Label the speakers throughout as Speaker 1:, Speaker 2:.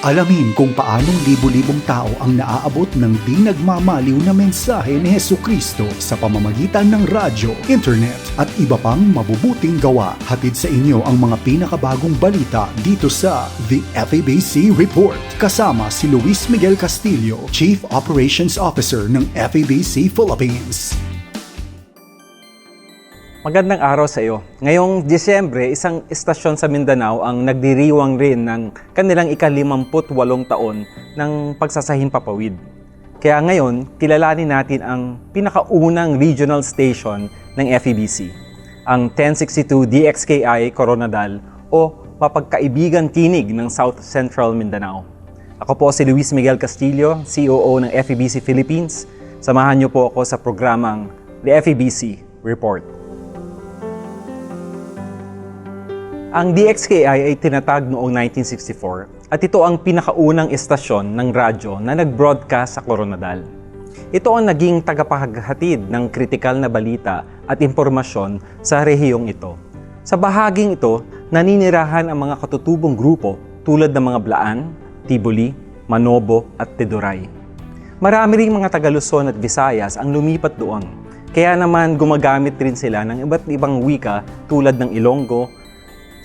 Speaker 1: Alamin kung paanong libu-libong tao ang naaabot ng di nagmamaliw na mensahe ni Hesukristo sa pamamagitan ng radyo, internet at iba pang mabubuting gawa. Hatid sa inyo ang mga pinakabagong balita dito sa The FEBC Report. Kasama si Luis Miguel Castillo, Chief Operations Officer ng FEBC Philippines.
Speaker 2: Magandang araw sa iyo. Ngayong Disyembre, isang istasyon sa Mindanao ang nagdiriwang rin ng kanilang ika-58 taon ng pagsasahimpapawid. Kaya ngayon, kilalanin natin ang pinakaunang regional station ng FEBC, ang 1062 DXKI Coronadal o Mapagkaibigan Tinig ng South Central Mindanao. Ako po si Luis Miguel Castillo, COO ng FEBC Philippines. Samahan niyo po ako sa programang The FEBC Report. Ang DXKI ay tinatag noong 1964 at ito ang pinakaunang istasyon ng radyo na nag-broadcast sa Coronadal. Ito ang naging tagapaghatid ng kritikal na balita at impormasyon sa rehiyong ito. Sa bahaging ito, naninirahan ang mga katutubong grupo tulad ng mga Blaan, Tiboli, Manobo at Teduray. Marami ring mga Taga-Luzon at Visayas ang lumipat doon. Kaya naman gumagamit rin sila ng iba't ibang wika tulad ng Ilonggo,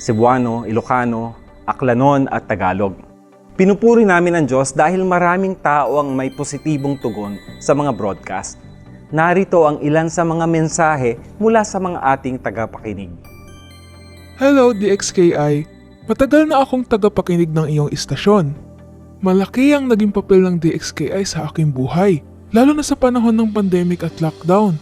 Speaker 2: Cebuano, Ilocano, Aklanon at Tagalog. Pinupuri namin ang Diyos dahil maraming tao ang may positibong tugon sa mga broadcast. Narito ang ilan sa mga mensahe mula sa mga ating tagapakinig.
Speaker 3: Hello DXKI, matagal na akong tagapakinig ng iyong istasyon. Malaki ang naging papel ng DXKI sa aking buhay, lalo na sa panahon ng pandemic at lockdown.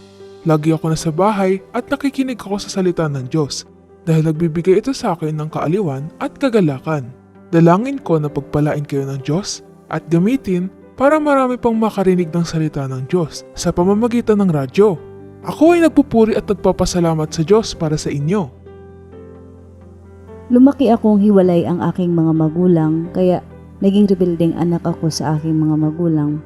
Speaker 3: Lagi ako nasa bahay at nakikinig ako sa salita ng Diyos. Dahil nagbibigay ito sa akin ng kaaliwan at kagalakan. Dalangin ko na pagpalain kayo ng Diyos at gamitin para marami pang makarinig ng salita ng Diyos sa pamamagitan ng radyo. Ako ay nagpupuri at nagpapasalamat sa Diyos para sa inyo.
Speaker 4: Lumaki akong hiwalay ang aking mga magulang kaya naging rebeldeng anak ako sa aking mga magulang.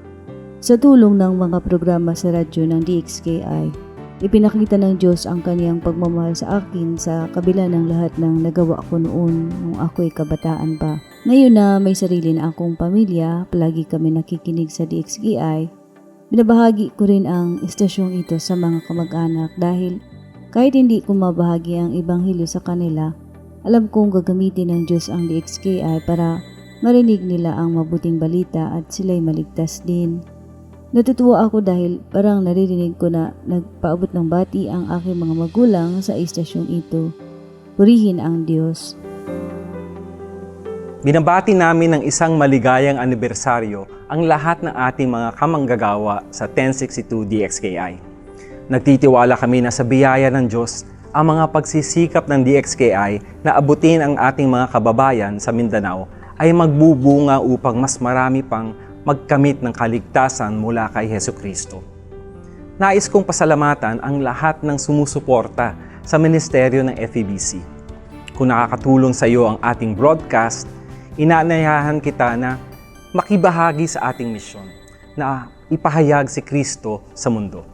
Speaker 4: Sa tulong ng mga programa sa radyo ng DXKI, ipinakita ng Diyos ang kaniyang pagmamahal sa akin sa kabila ng lahat ng nagawa ko noon nung ako'y kabataan pa. Ngayon na may sarili na akong pamilya, palagi kami nakikinig sa DXKI, binabahagi ko rin ang istasyong ito sa mga kamag-anak dahil kahit hindi ko mabahagi ang ibanghilyo sa kanila, alam kong gagamitin ng Diyos ang DXKI para marinig nila ang mabuting balita at sila'y maligtas din. Natutuwa ako dahil parang naririnig ko na nagpaabot ng bati ang aking mga magulang sa istasyong ito. Purihin ang Diyos.
Speaker 2: Binabati namin ng isang maligayang anibersaryo ang lahat ng ating mga kamanggagawa sa 1062 DXKI. Nagtitiwala kami na sa biyaya ng Diyos ang mga pagsisikap ng DXKI na abutin ang ating mga kababayan sa Mindanao ay magbubunga upang mas marami pang magkamit ng kaligtasan mula kay Hesukristo. Nais kong pasalamatan ang lahat ng sumusuporta sa ministeryo ng FEBC. Kung nakakatulong sa iyo ang ating broadcast, inaanyayahan kita na makibahagi sa ating misyon na ipahayag si Kristo sa mundo.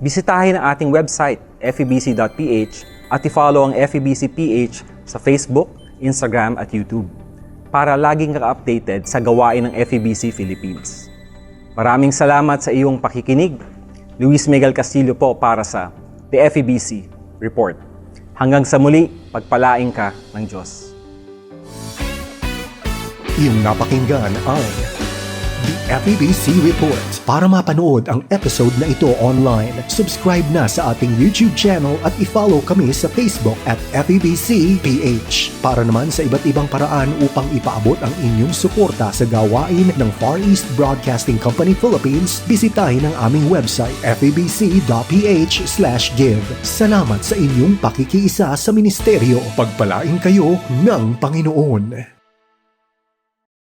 Speaker 2: Bisitahin ang ating website, febc.ph at i-follow ang FEBC PH sa Facebook, Instagram at YouTube para laging ka-updated sa gawain ng FEBC Philippines. Maraming salamat sa iyong pakikinig. Luis Miguel Castillo po para sa The FEBC Report. Hanggang sa muli, pagpalain ka ng Diyos.
Speaker 1: Iyong napakinggan ang The FEBC Report. Para mapanood ang episode na ito online, subscribe na sa ating YouTube channel at i-follow kami sa Facebook at FEBC-PH. Para naman sa iba't ibang paraan upang ipaabot ang inyong suporta sa gawain ng Far East Broadcasting Company Philippines, bisitahin ang aming website febc.ph/give. Salamat sa inyong pakikiisa sa ministeryo. Pagpalain kayo ng Panginoon.